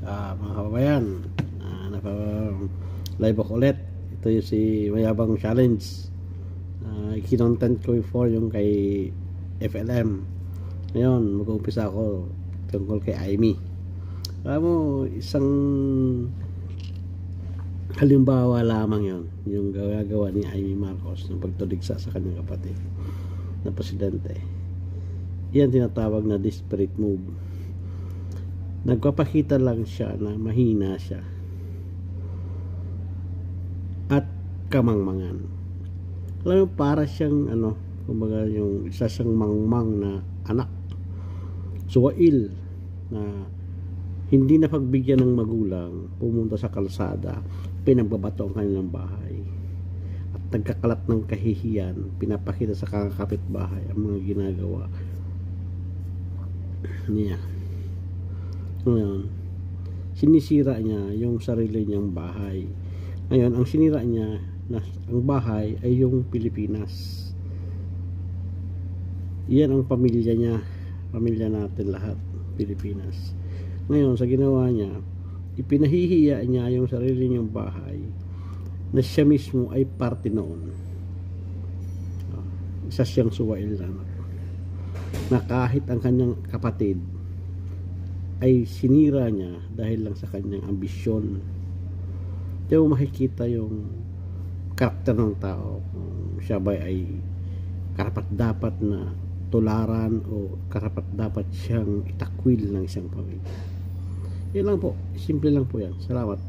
Mga kababayan, live ako ulit. Ito yung si Mayabang Challenge. Kinontent ko before yung kay FLM. Ngayon mag-uumpisa ako tungkol kay Amy. Alam mo, isang halimbawa lamang yon, yung gagawa ni Amy Marcos ng pagtuligsa sa kanyang kapatid na presidente. Yan tinatawag na desperate move. Nagpapakita lang siya na mahina siya at kamangmangan. Alam mo, para siyang kumbaga yung isa siyang mangmang na anak, suwail na hindi na pagbigyan ng magulang, pumunta sa kalsada, pinagbabato ang kanilang bahay at nagkakalat ng kahihiyan, pinapakita sa kakapitbahay ang mga ginagawa niya. Ngayon, sinisira niya yung sarili niyang bahay. Ngayon, ang sinira niya na ang bahay ay yung Pilipinas. Yan ang pamilya niya, pamilya natin lahat, Pilipinas. Ngayon, sa ginawa niya, ipinahihiya niya yung sarili niyang bahay na siya mismo ay parte noon. Isa siyang suwail na kahit ang kanyang kapatid ay sinira niya dahil lang sa kanyang ambisyon. Kaya makikita yung karakter ng tao, kung siya ba ay karapat dapat na tularan o karapat dapat siyang itakwil ng isang pamilya. Yan lang po, simple lang po yan. Salamat.